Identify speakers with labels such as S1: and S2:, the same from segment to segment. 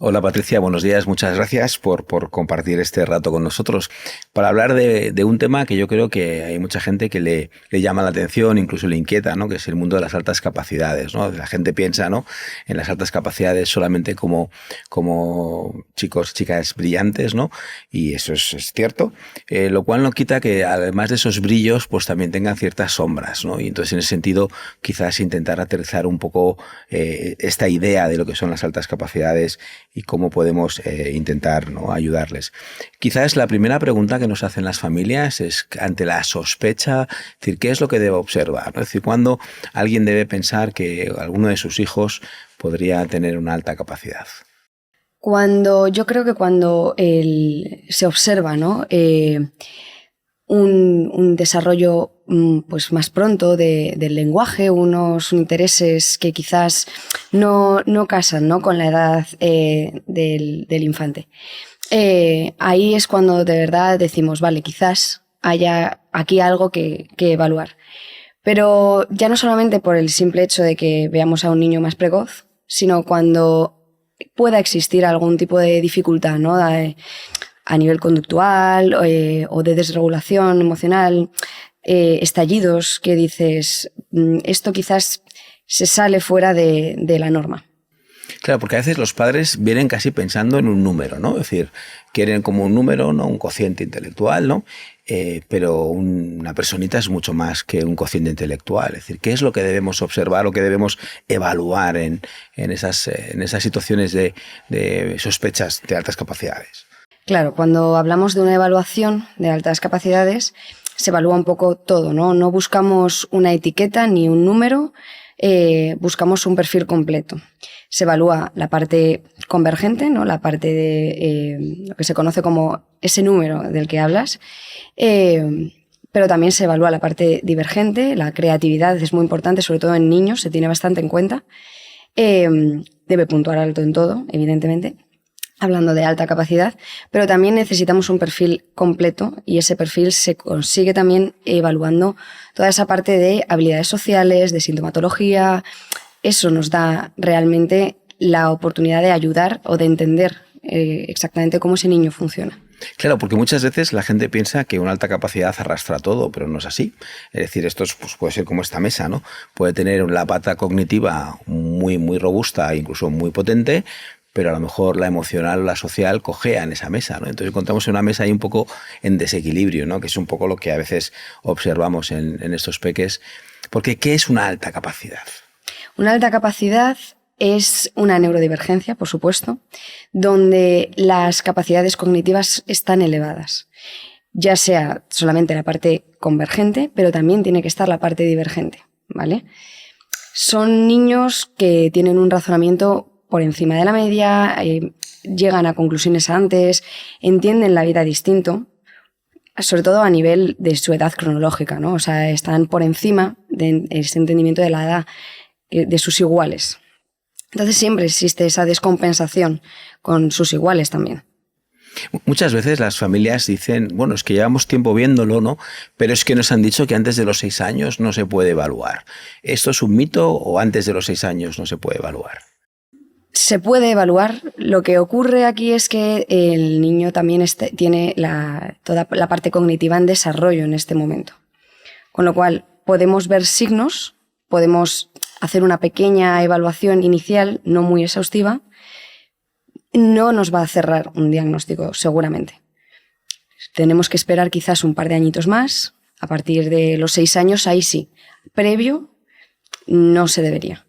S1: Hola Patricia, buenos días. Muchas gracias por compartir este rato con nosotros para hablar de un tema que yo creo que hay mucha gente que le llama la atención, incluso le inquieta, ¿no? Que es el mundo de las altas capacidades, ¿no? La gente piensa, ¿no? En las altas capacidades solamente como chicos, chicas brillantes, ¿no? Y eso es cierto, lo cual no quita que además de esos brillos, pues también tengan ciertas sombras, ¿no? Y entonces en ese sentido quizás intentar aterrizar un poco esta idea de lo que son las altas capacidades y cómo podemos intentar, ¿no?, ayudarles. Quizás la primera pregunta que nos hacen las familias es ante la sospecha, es decir, ¿qué es lo que debe observar? ¿No? Es decir, ¿cuándo alguien debe pensar que alguno de sus hijos podría tener una alta capacidad?
S2: Yo creo que cuando se observa, ¿no? Un desarrollo pues más pronto del lenguaje, unos intereses que quizás no casan, ¿no?, con la edad del infante. Ahí es cuando de verdad decimos, vale, quizás haya aquí algo que evaluar. Pero ya no solamente por el simple hecho de que veamos a un niño más precoz, sino cuando pueda existir algún tipo de dificultad, ¿no?, a nivel conductual o de desregulación emocional, estallidos que dices, esto quizás se sale fuera de la norma.
S1: Claro, porque a veces los padres vienen casi pensando en un número, ¿no? Es decir, quieren como un número, ¿no?, un cociente intelectual, ¿no? Pero una personita es mucho más que un cociente intelectual. Es decir, ¿qué es lo que debemos observar o que debemos evaluar en esas situaciones de sospechas de altas capacidades?
S2: Claro, cuando hablamos de una evaluación de altas capacidades, se evalúa un poco todo, ¿no? No buscamos una etiqueta ni un número, buscamos un perfil completo. Se evalúa la parte convergente, ¿no?, la parte de lo que se conoce como ese número del que hablas, pero también se evalúa la parte divergente, la creatividad es muy importante, sobre todo en niños, se tiene bastante en cuenta. Debe puntuar alto en todo, evidentemente, hablando de alta capacidad, pero también necesitamos un perfil completo y ese perfil se consigue también evaluando toda esa parte de habilidades sociales, de sintomatología. Eso nos da realmente la oportunidad de ayudar o de entender exactamente cómo ese niño funciona.
S1: Claro, porque muchas veces la gente piensa que una alta capacidad arrastra todo, pero no es así. Es decir, esto pues, puede ser como esta mesa, ¿no? Puede tener la pata cognitiva muy, muy robusta, incluso muy potente, pero a lo mejor la emocional o la social cojea en esa mesa, ¿no? Entonces encontramos una mesa ahí un poco en desequilibrio, ¿no? Que es un poco lo que a veces observamos en estos peques. Porque, ¿qué es una alta capacidad?
S2: Una alta capacidad es una neurodivergencia, por supuesto, donde las capacidades cognitivas están elevadas, ya sea solamente la parte convergente, pero también tiene que estar la parte divergente, ¿vale? Son niños que tienen un razonamiento por encima de la media, llegan a conclusiones antes, entienden la vida distinto, sobre todo a nivel de su edad cronológica, ¿no? O sea, están por encima de ese entendimiento de la edad de sus iguales. Entonces siempre existe esa descompensación con sus iguales también.
S1: Muchas veces las familias dicen, bueno, es que llevamos tiempo viéndolo, ¿no? Pero es que nos han dicho que antes de los 6 años no se puede evaluar. ¿Esto es un mito o antes de los 6 años no se puede evaluar?
S2: Se puede evaluar. Lo que ocurre aquí es que el niño también tiene toda la parte cognitiva en desarrollo en este momento. Con lo cual podemos ver signos, podemos hacer una pequeña evaluación inicial, no muy exhaustiva. No nos va a cerrar un diagnóstico, seguramente. Tenemos que esperar quizás un par de añitos más. A partir de los 6 años, ahí sí. Previo, no se debería.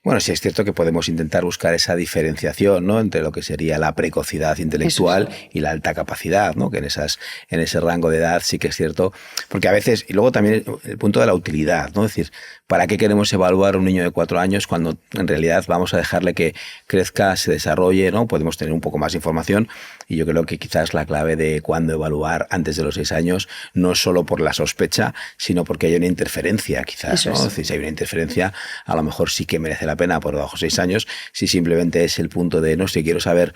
S1: Bueno, sí es cierto que podemos intentar buscar esa diferenciación, ¿no?, entre lo que sería la precocidad intelectual y la alta capacidad, ¿no?, que en ese rango de edad sí que es cierto, porque a veces, y luego también el punto de la utilidad, ¿no? Es decir, ¿para qué queremos evaluar a un niño de 4 años cuando en realidad vamos a dejarle que crezca, se desarrolle, ¿no? Podemos tener un poco más de información y yo creo que quizás la clave de cuándo evaluar antes de los 6 años no es solo por la sospecha, sino porque hay una interferencia quizás, ¿no? Es decir, si hay una interferencia, a lo mejor sí que merece la pena por debajo de 6 años, si simplemente es el punto de, no sé, quiero saber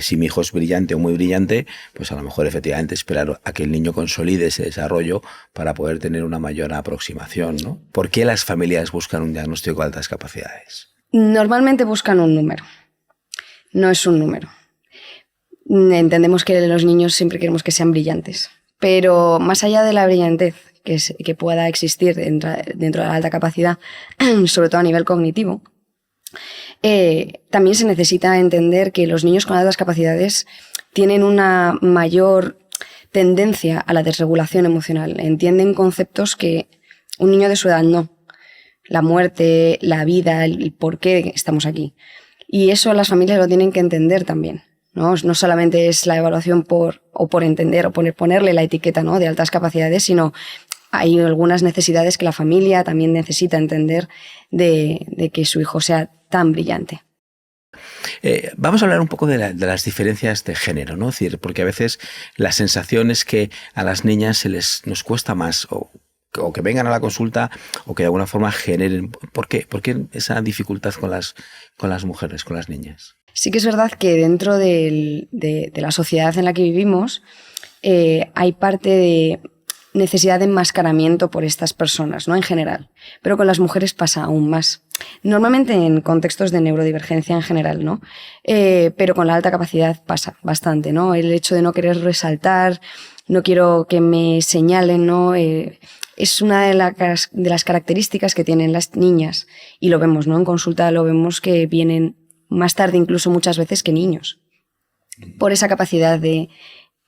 S1: si mi hijo es brillante o muy brillante, pues a lo mejor efectivamente esperar a que el niño consolide ese desarrollo para poder tener una mayor aproximación, ¿no? ¿Por qué las familias buscan un diagnóstico de altas capacidades?
S2: Normalmente buscan un número. no es un número. Entendemos que los niños siempre queremos que sean brillantes, pero más allá de la brillantez que pueda existir dentro de la alta capacidad, sobre todo a nivel cognitivo, también se necesita entender que los niños con altas capacidades tienen una mayor tendencia a la desregulación emocional. Entienden conceptos que un niño de su edad no. La muerte, la vida, el por qué estamos aquí. Y eso las familias lo tienen que entender también. No solamente es la evaluación por entender o ponerle la etiqueta, ¿no?, de altas capacidades, sino hay algunas necesidades que la familia también necesita entender de que su hijo sea tan brillante.
S1: Vamos a hablar un poco de las diferencias de género, ¿no? Es decir, porque a veces la sensación es que a las niñas nos cuesta más o que vengan a la consulta o que de alguna forma generen. ¿Por qué? ¿Por qué esa dificultad con las mujeres, con las niñas?
S2: Sí que es verdad que dentro de la sociedad en la que vivimos hay parte de necesidad de enmascaramiento por estas personas, ¿no?, en general. Pero con las mujeres pasa aún más. Normalmente en contextos de neurodivergencia en general, ¿no? Pero con la alta capacidad pasa bastante, ¿no? El hecho de no querer resaltar, no quiero que me señalen, ¿no? Es una de las características que tienen las niñas. Y lo vemos, ¿no? En consulta lo vemos que vienen más tarde incluso muchas veces que niños. Por esa capacidad de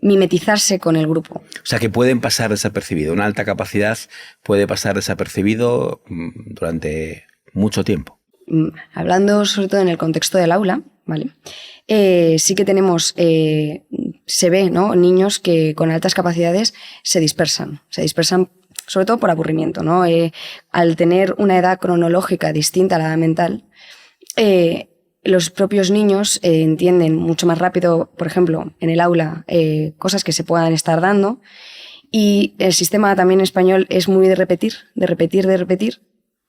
S2: mimetizarse con el grupo.
S1: O sea, que pueden pasar desapercibido. Una alta capacidad puede pasar desapercibido durante mucho tiempo.
S2: Hablando sobre todo en el contexto del aula, ¿vale? Sí que tenemos, se ve, ¿no?, niños que con altas capacidades se dispersan sobre todo por aburrimiento, ¿no? Al tener una edad cronológica distinta a la edad mental, los propios niños entienden mucho más rápido, por ejemplo, en el aula, cosas que se puedan estar dando, y el sistema también español es muy de repetir,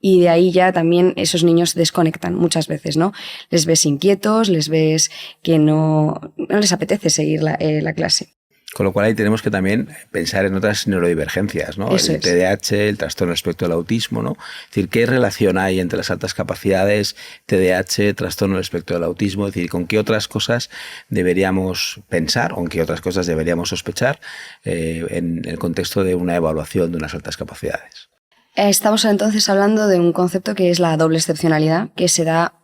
S2: y de ahí ya también esos niños desconectan muchas veces, ¿no? Les ves inquietos, les ves que no les apetece seguir la clase.
S1: Con lo cual ahí tenemos que también pensar en otras neurodivergencias, ¿no?
S2: Eso
S1: el TDAH, el trastorno respecto al autismo, ¿no? Es decir, ¿qué relación hay entre las altas capacidades, TDAH, trastorno respecto al autismo? Es decir, ¿con qué otras cosas deberíamos pensar o en qué otras cosas deberíamos sospechar en el contexto de una evaluación de unas altas capacidades?
S2: Estamos entonces hablando de un concepto que es la doble excepcionalidad, que se da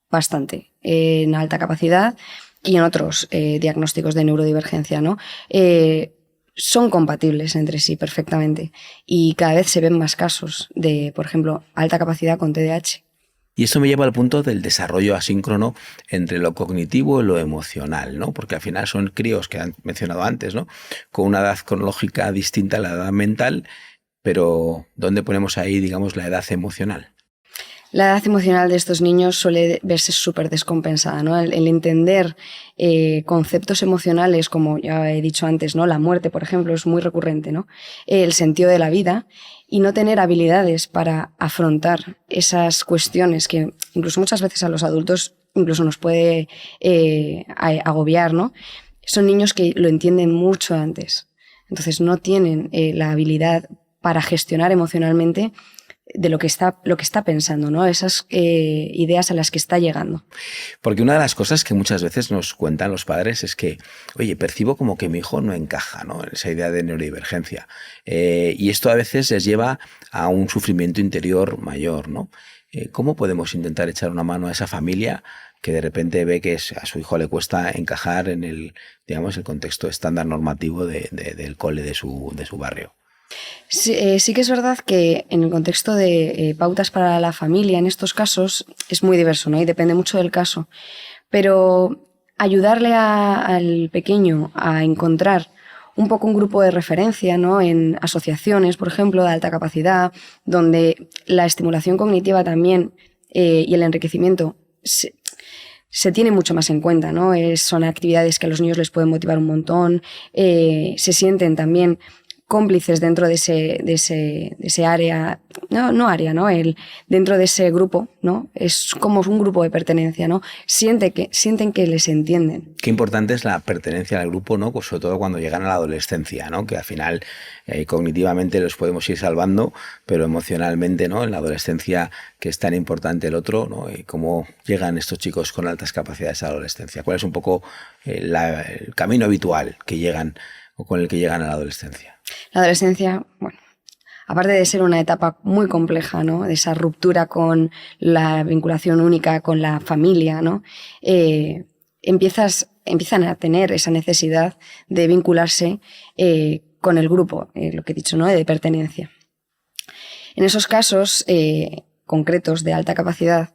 S2: bastante en alta capacidad y en otros diagnósticos de neurodivergencia, ¿no? Son compatibles entre sí perfectamente y cada vez se ven más casos de, por ejemplo, alta capacidad con TDAH.
S1: Y eso me lleva al punto del desarrollo asíncrono entre lo cognitivo y lo emocional, ¿no? Porque al final son críos que han mencionado antes, ¿no?, con una edad cronológica distinta a la edad mental, pero ¿dónde ponemos ahí, digamos, la edad emocional?
S2: La edad emocional de estos niños suele verse súper descompensada, ¿no? El entender conceptos emocionales, como ya he dicho antes, ¿no? La muerte, por ejemplo, es muy recurrente, ¿no? El sentido de la vida y no tener habilidades para afrontar esas cuestiones que incluso muchas veces a los adultos incluso nos puede agobiar, ¿no? Son niños que lo entienden mucho antes. Entonces no tienen la habilidad para gestionar emocionalmente de lo que está pensando, ¿no? Esas ideas a las que está llegando.
S1: Porque una de las cosas que muchas veces nos cuentan los padres es que, oye, percibo como que mi hijo no encaja, ¿no?, en esa idea de neurodivergencia. Y esto a veces les lleva a un sufrimiento interior mayor, ¿no? ¿Cómo podemos intentar echar una mano a esa familia que de repente ve que a su hijo le cuesta encajar en el contexto estándar normativo del cole de su barrio?
S2: Sí que es verdad que en el contexto de pautas para la familia, en estos casos, es muy diverso, ¿no? Y depende mucho del caso. Pero ayudarle al pequeño a encontrar un poco un grupo de referencia, ¿no?, en asociaciones, por ejemplo, de alta capacidad, donde la estimulación cognitiva también y el enriquecimiento se tiene mucho más en cuenta, ¿no? Son actividades que a los niños les pueden motivar un montón, se sienten también cómplices dentro de ese área, no área, ¿no? Dentro de ese grupo, ¿no? Es como un grupo de pertenencia, ¿no? Sienten que les entienden.
S1: Qué importante es la pertenencia al grupo, ¿no? Pues sobre todo cuando llegan a la adolescencia, ¿no? Que al final cognitivamente los podemos ir salvando, pero emocionalmente, ¿no? En la adolescencia, que es tan importante el otro, ¿no? Y cómo llegan estos chicos con altas capacidades a la adolescencia. ¿Cuál es un poco el camino habitual que llegan o con el que llegan a la adolescencia? La
S2: adolescencia, bueno, aparte de ser una etapa muy compleja, ¿no? De esa ruptura con la vinculación única con la familia, ¿no? Empiezan a tener esa necesidad de vincularse con el grupo, lo que he dicho, ¿no? De pertenencia. En esos casos concretos de alta capacidad,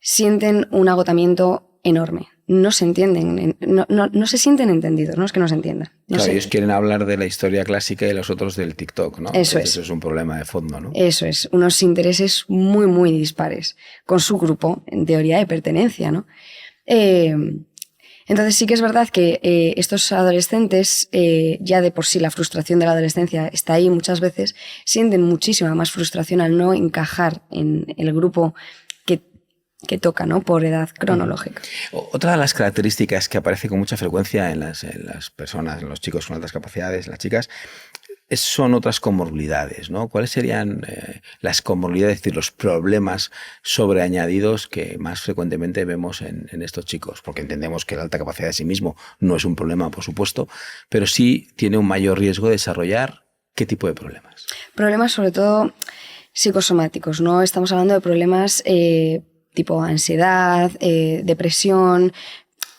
S2: sienten un agotamiento enorme. No se entienden, no se sienten entendidos, no es que no se entiendan.
S1: Claro, ellos quieren hablar de la historia clásica y los otros del TikTok, ¿no?
S2: Eso
S1: es un problema de fondo, ¿no?
S2: Eso es, unos intereses muy, muy dispares con su grupo, en teoría de pertenencia, ¿no? Entonces sí que es verdad que estos adolescentes, ya de por sí la frustración de la adolescencia está ahí muchas veces, sienten muchísima más frustración al no encajar en el grupo que toca, ¿no? Por edad cronológica.
S1: Otra de las características que aparece con mucha frecuencia en las personas, en los chicos con altas capacidades, las chicas, son otras comorbilidades, ¿no? ¿Cuáles serían las comorbilidades, es decir, los problemas sobreañadidos que más frecuentemente vemos en estos chicos? Porque entendemos que la alta capacidad de sí mismo no es un problema, por supuesto, pero sí tiene un mayor riesgo de desarrollar ¿qué tipo de problemas?
S2: Problemas sobre todo psicosomáticos, ¿no? Estamos hablando de problemas tipo ansiedad, depresión,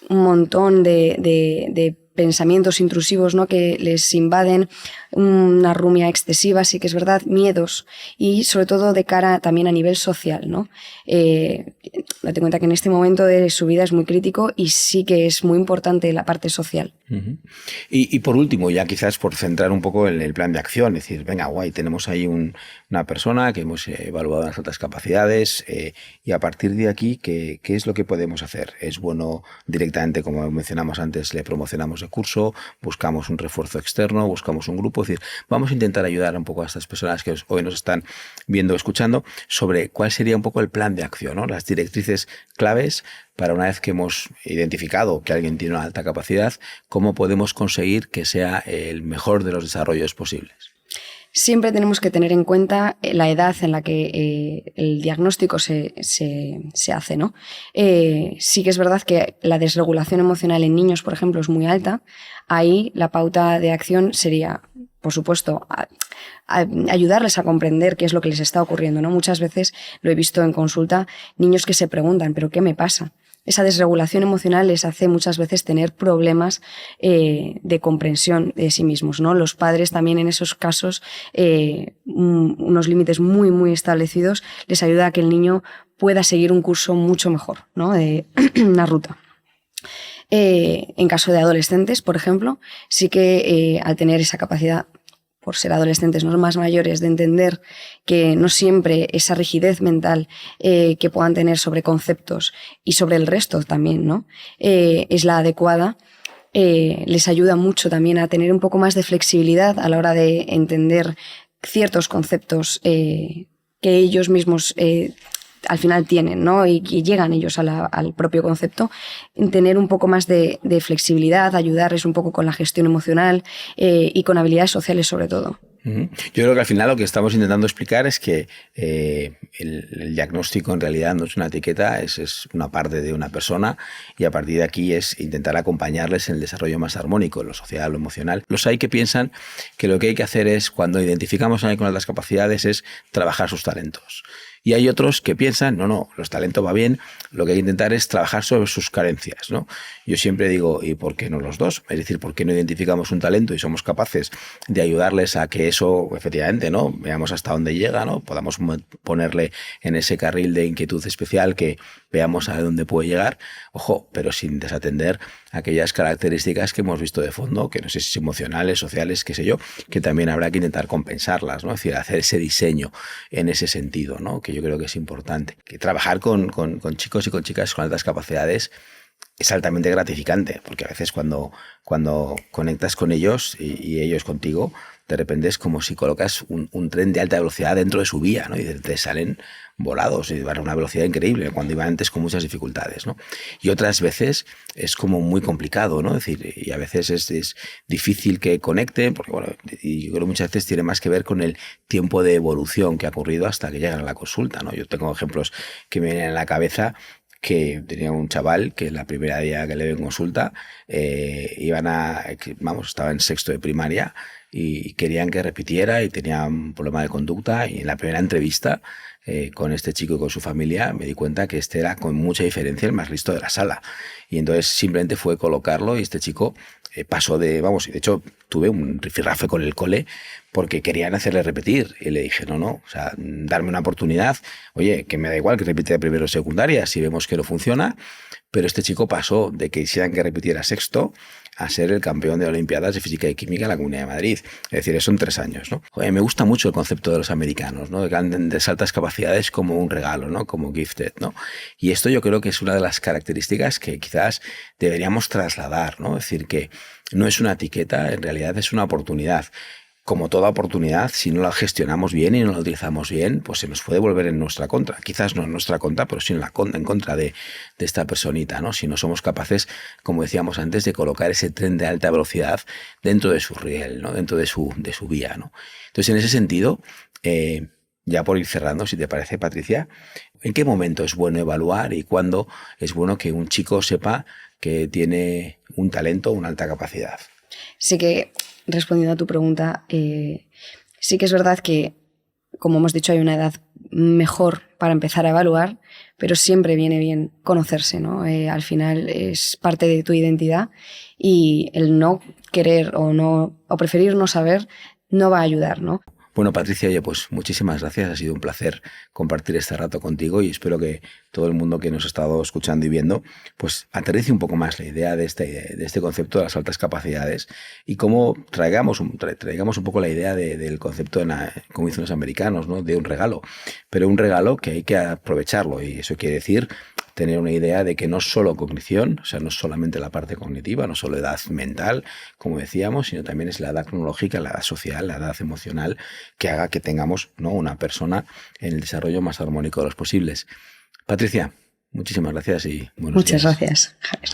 S2: un montón de pensamientos intrusivos, ¿no? Que les invaden, una rumia excesiva, sí que es verdad, miedos y sobre todo de cara también a nivel social, ¿no? Date cuenta que en este momento de su vida es muy crítico y sí que es muy importante la parte social.
S1: Uh-huh. Y por último, ya quizás por centrar un poco en el plan de acción, es decir, venga, guay, tenemos ahí una persona que hemos evaluado en las altas capacidades y a partir de aquí, ¿qué es lo que podemos hacer? ¿Es bueno directamente, como mencionamos antes, le promocionamos el curso, buscamos un refuerzo externo, buscamos un grupo? Es decir, vamos a intentar ayudar un poco a estas personas que hoy nos están viendo o escuchando sobre cuál sería un poco el plan de acción, ¿no? Las directrices claves para una vez que hemos identificado que alguien tiene una alta capacidad, cómo podemos conseguir que sea el mejor de los desarrollos posibles.
S2: Siempre tenemos que tener en cuenta la edad en la que el diagnóstico se hace, ¿no? Sí que es verdad que la desregulación emocional en niños, por ejemplo, es muy alta. Ahí la pauta de acción sería, por supuesto, ayudarles a comprender qué es lo que les está ocurriendo, ¿no? Muchas veces lo he visto en consulta, niños que se preguntan, ¿pero qué me pasa? Esa desregulación emocional les hace muchas veces tener problemas de comprensión de sí mismos, ¿no? Los padres también en esos casos, unos límites muy, muy establecidos, les ayuda a que el niño pueda seguir un curso mucho mejor, ¿no? De una ruta. En caso de adolescentes, por ejemplo, sí que al tener esa capacidad, por ser adolescentes, no más mayores, de entender que no siempre esa rigidez mental que puedan tener sobre conceptos y sobre el resto también, ¿no? Es la adecuada, les ayuda mucho también a tener un poco más de flexibilidad a la hora de entender ciertos conceptos que ellos mismos al final tienen, ¿no? Y llegan ellos al propio concepto, en tener un poco más de flexibilidad, ayudarles un poco con la gestión emocional y con habilidades sociales sobre todo.
S1: Yo creo que al final lo que estamos intentando explicar es que el diagnóstico en realidad no es una etiqueta, es una parte de una persona y a partir de aquí es intentar acompañarles en el desarrollo más armónico, en lo social, lo emocional. Los hay que piensan que lo que hay que hacer es, cuando identificamos a alguien con altas capacidades, es trabajar sus talentos. Y hay otros que piensan, no, los talentos va bien, lo que hay que intentar es trabajar sobre sus carencias, ¿no? Yo siempre digo, ¿y por qué no los dos? Es decir, ¿por qué no identificamos un talento y somos capaces de ayudarles a que eso, efectivamente, ¿no? Veamos hasta dónde llega, ¿no? Podamos ponerle en ese carril de inquietud especial que veamos a dónde puede llegar, ojo, pero sin desatender aquellas características que hemos visto de fondo, que no sé si son emocionales, sociales, qué sé yo, que también habrá que intentar compensarlas, ¿no? Es decir, hacer ese diseño en ese sentido, ¿no? Que yo creo que es importante. Que trabajar con chicos y con chicas con altas capacidades es altamente gratificante, porque a veces cuando conectas con ellos y ellos contigo, de repente es como si colocas un tren de alta velocidad dentro de su vía, ¿no? Y te salen volados y van a una velocidad increíble, cuando iban antes con muchas dificultades, ¿no? Y otras veces es como muy complicado, ¿no? Es decir, y a veces es difícil que conecten, porque bueno, y yo creo que muchas veces tiene más que ver con el tiempo de evolución que ha ocurrido hasta que llegan a la consulta, ¿no? Yo tengo ejemplos que me vienen a la cabeza, que tenía un chaval que la primera día que le dio en consulta estaba en sexto de primaria y querían que repitiera y tenía un problema de conducta, y en la primera entrevista con este chico y con su familia me di cuenta que este era con mucha diferencia el más listo de la sala, y entonces simplemente fue colocarlo y este chico pasó y de hecho tuve un rifirrafe con el cole porque querían hacerle repetir y le dije, no, o sea, darme una oportunidad, oye, que me da igual que repita de primero o secundaria si vemos que no funciona, pero este chico pasó de que quisieran que repitiera sexto a ser el campeón de Olimpiadas de Física y Química en la Comunidad de Madrid. Es decir, eso en 3 años, ¿no? Oye, me gusta mucho el concepto de los americanos, ¿no? De altas capacidades como un regalo, ¿no? Como gifted, ¿no? Y esto yo creo que es una de las características que quizás deberíamos trasladar, ¿no? Es decir, que no es una etiqueta, en realidad es una oportunidad. Como toda oportunidad, si no la gestionamos bien y no la utilizamos bien, pues se nos puede volver en nuestra contra. Quizás no en nuestra contra, pero sí en contra de esta personita, ¿no? Si no somos capaces, como decíamos antes, de colocar ese tren de alta velocidad dentro de su riel, ¿no? Dentro de su vía, ¿no? Entonces, en ese sentido, ya por ir cerrando, si te parece, Patricia, ¿en qué momento es bueno evaluar y cuándo es bueno que un chico sepa que tiene un talento, una alta capacidad?
S2: Sí que, respondiendo a tu pregunta, sí que es verdad que, como hemos dicho, hay una edad mejor para empezar a evaluar, pero siempre viene bien conocerse, ¿no? Al final es parte de tu identidad y el no querer o preferir no saber no va a ayudar, ¿no?
S1: Bueno, Patricia, oye, pues muchísimas gracias. Ha sido un placer compartir este rato contigo y espero que todo el mundo que nos ha estado escuchando y viendo pues aterrice un poco más la idea de este concepto de las altas capacidades y cómo traigamos un poco la idea del concepto, como dicen los americanos, ¿no? De un regalo, pero un regalo que hay que aprovecharlo, y eso quiere decir tener una idea de que no es solo cognición, o sea, no es solamente la parte cognitiva, no solo edad mental, como decíamos, sino también es la edad cronológica, la edad social, la edad emocional, que haga que tengamos, ¿no?, una persona en el desarrollo más armónico de los posibles. Patricia, muchísimas gracias y buenos días.
S2: Muchas gracias, Javier.